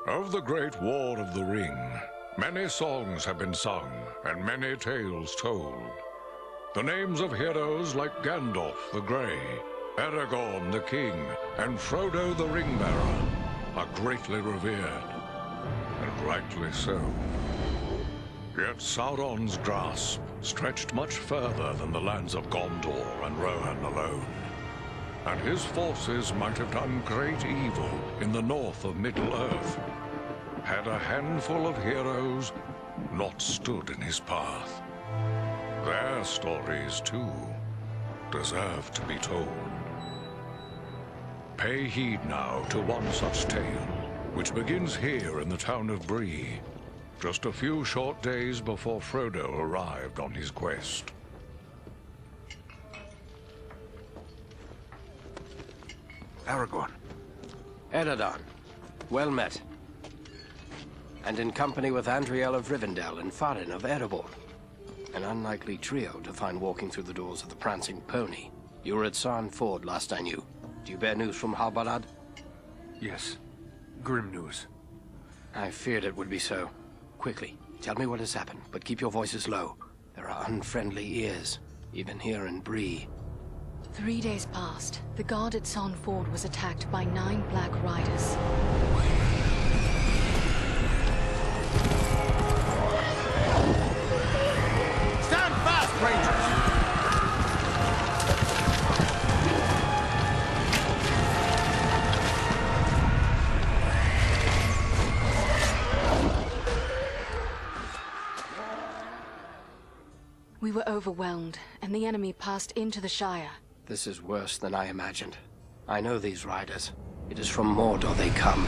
Of the Great War of the Ring, many songs have been sung and many tales told. The names of heroes like Gandalf the Grey, Aragorn the King, and Frodo the Ring-Bearer are greatly revered, and rightly so. Yet Sauron's grasp stretched much further than the lands of Gondor and Rohan alone, and his forces might have done great evil in the north of Middle-earth, had a handful of heroes not stood in his path. Their stories, too, deserve to be told. Pay heed now to one such tale, which begins here in the town of Bree, just a few short days before Frodo arrived on his quest. Aragorn. Eredon, well met. And in company with Andriel of Rivendell and Farin of Erebor. An unlikely trio to find walking through the doors of the Prancing Pony. You were at Sarn Ford last I knew. Do you bear news from Halbarad? Yes. Grim news. I feared it would be so. Quickly, tell me what has happened, but keep your voices low. There are unfriendly ears, even here in Bree. 3 days passed. The guard at Sarn Ford was attacked by 9 Black Riders. Stand fast, Rangers! We were overwhelmed, and the enemy passed into the Shire. This is worse than I imagined. I know these riders. It is from Mordor they come.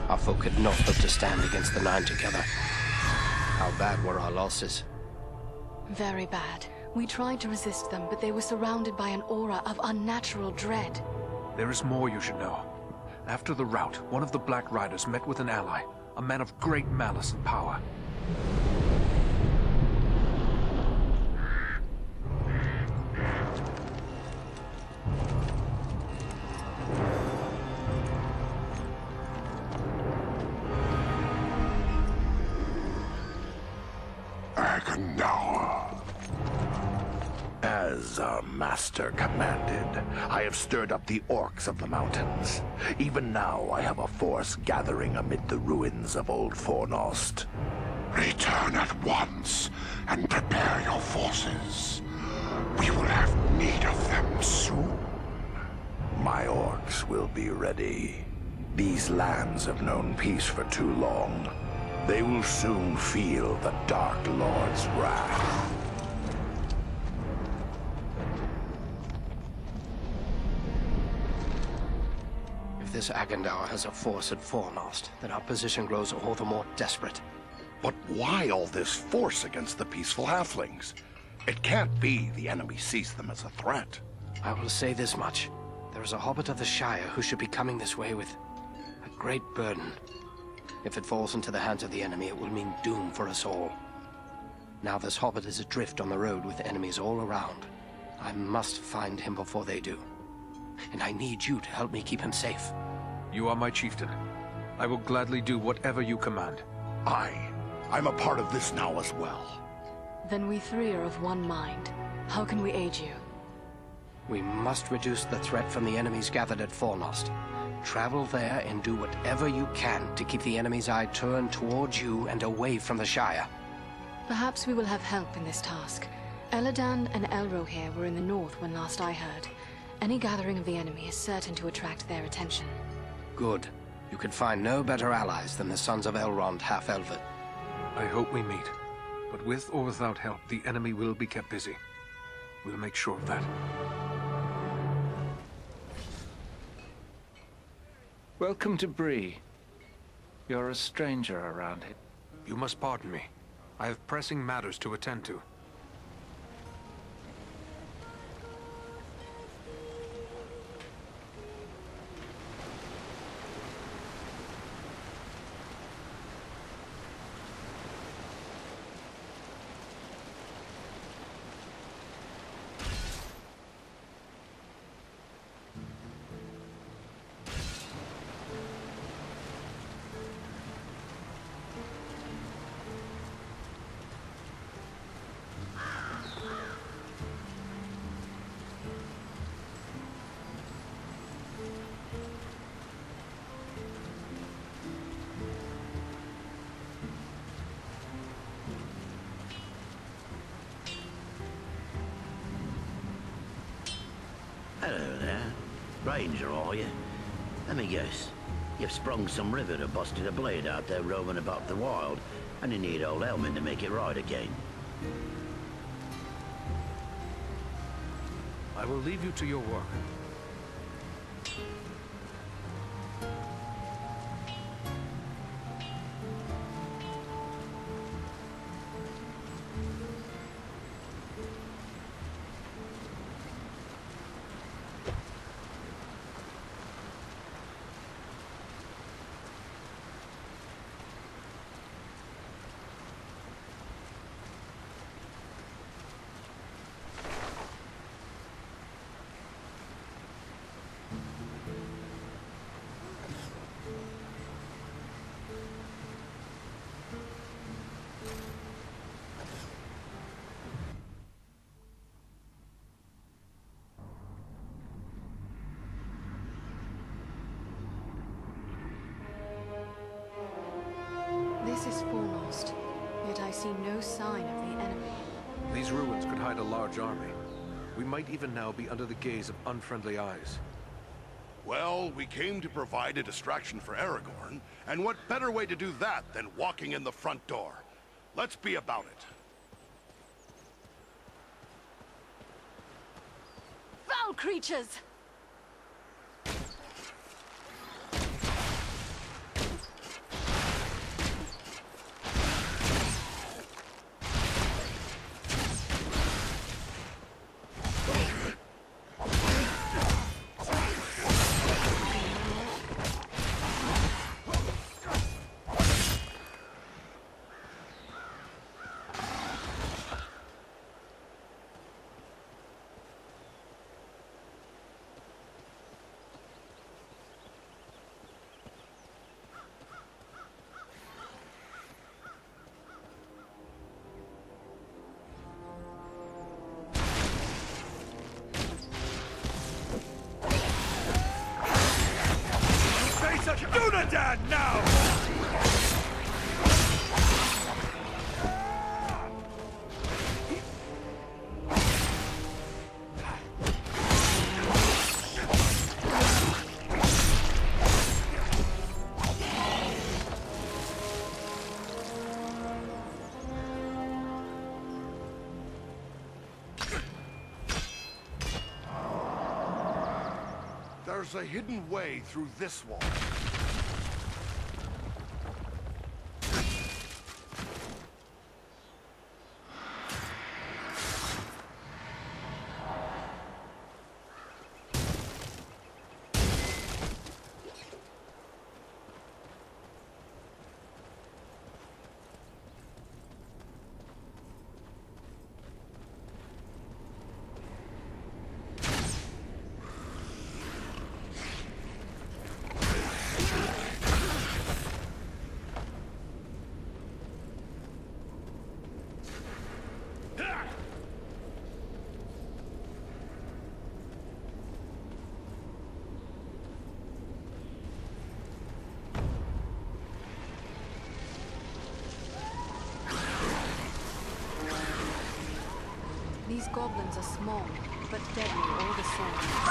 Our folk could not hope to stand against the 9 together. How bad were our losses? Very bad. We tried to resist them, but they were surrounded by an aura of unnatural dread. There is more you should know. After the rout, one of the Black Riders met with an ally, a man of great malice and power. As our master commanded, I have stirred up the orcs of the mountains. Even now I have a force gathering amid the ruins of Old Fornost. Return at once and prepare your forces. We will have need of them soon. My orcs will be ready. These lands have known peace for too long. They will soon feel the Dark Lord's wrath. If this Agandaur has a force at Fornost, then our position grows all the more desperate. But why all this force against the peaceful halflings? It can't be the enemy sees them as a threat. I will say this much. There is a hobbit of the Shire who should be coming this way with a great burden. If it falls into the hands of the enemy, it will mean doom for us all. Now this hobbit is adrift on the road with enemies all around. I must find him before they do. And I need you to help me keep him safe. You are my chieftain. I will gladly do whatever you command. I'm a part of this now as well. Then we 3 are of one mind. How can we aid you? We must reduce the threat from the enemies gathered at Fornost. Travel there and do whatever you can to keep the enemy's eye turned towards you and away from the Shire. Perhaps we will have help in this task. Eladan and Elrohir were in the north when last I heard. Any gathering of the enemy is certain to attract their attention. Good. You could find no better allies than the sons of Elrond half-elven. I hope we meet. But with or without help, the enemy will be kept busy. We'll make sure of that. Welcome to Bree. You're a stranger around here. You must pardon me. I have pressing matters to attend to. stranger, are you? Let me guess. You've sprung some rivet or busted a blade out there roaming about the wild, and you need old Elman to make it right again. I will leave you to your work. This is foremost, yet I see no sign of the enemy. These ruins could hide a large army. We might even now be under the gaze of unfriendly eyes. Well, we came to provide a distraction for Aragorn, and what better way to do that than walking in the front door? Let's be about it. Foul creatures! Dunedain now! There's a hidden way through this wall. These goblins are small, but deadly all the same.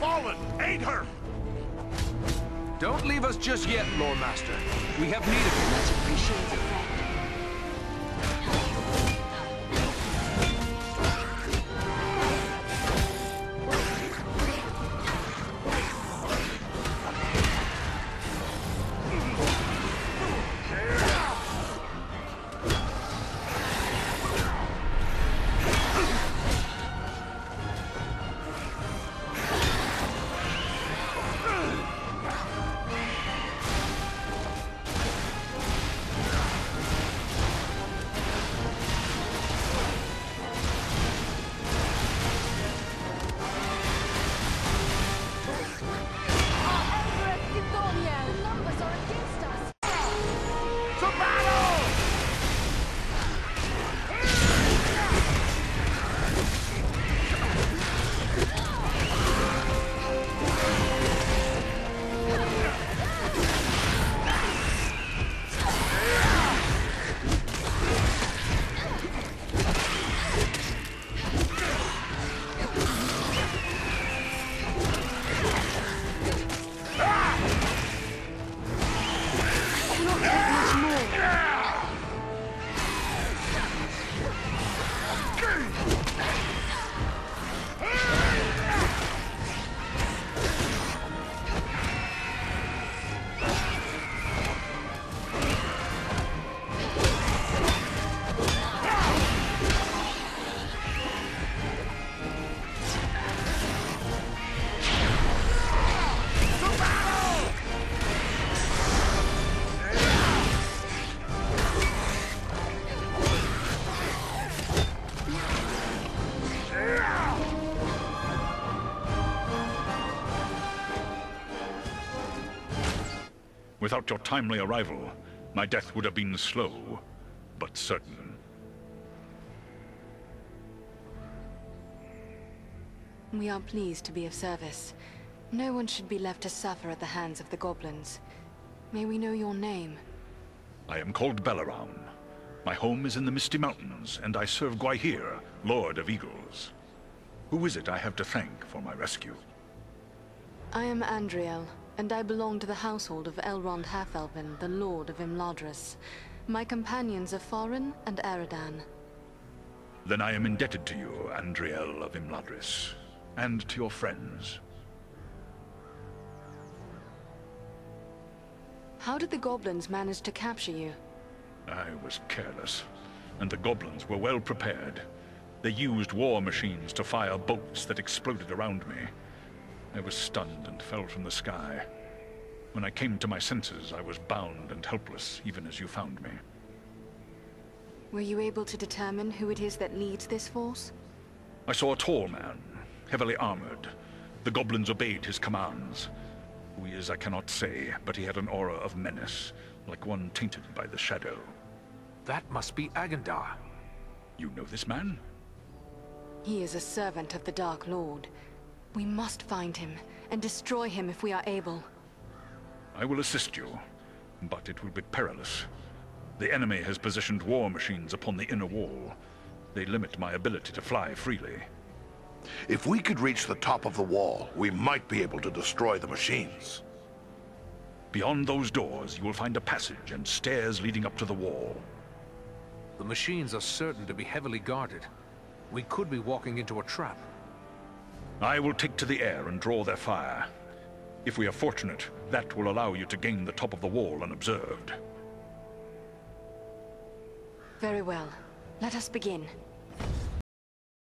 fallen! Aid her! Don't leave us just yet, Lord Master. We have need of you. Much appreciated, friend. Without your timely arrival, my death would have been slow, but certain. We are pleased to be of service. No one should be left to suffer at the hands of the goblins. May we know your name? I am called Balaram. My home is in the Misty Mountains, and I serve Gwaihir, Lord of Eagles. Who is it I have to thank for my rescue? I am Andriel, and I belong to the household of Elrond Half-Elven, the Lord of Imladris. My companions are Farin and Aradan. Then I am indebted to you, Andriel of Imladris, and to your friends. How did the goblins manage to capture you? I was careless, and the goblins were well prepared. They used war machines to fire bolts that exploded around me. I was stunned and fell from the sky. When I came to my senses, I was bound and helpless, even as you found me. Were you able to determine who it is that leads this force? I saw a tall man, heavily armored. The goblins obeyed his commands. Who he is, I cannot say, but he had an aura of menace, like one tainted by the shadow. That must be Agandar. You know this man? He is a servant of the Dark Lord. We must find him, and destroy him if we are able. I will assist you, but it will be perilous. The enemy has positioned war machines upon the inner wall. They limit my ability to fly freely. If we could reach the top of the wall, we might be able to destroy the machines. Beyond those doors, you will find a passage and stairs leading up to the wall. The machines are certain to be heavily guarded. We could be walking into a trap. I will take to the air and draw their fire. If we are fortunate, that will allow you to gain the top of the wall unobserved. Very well. Let us begin.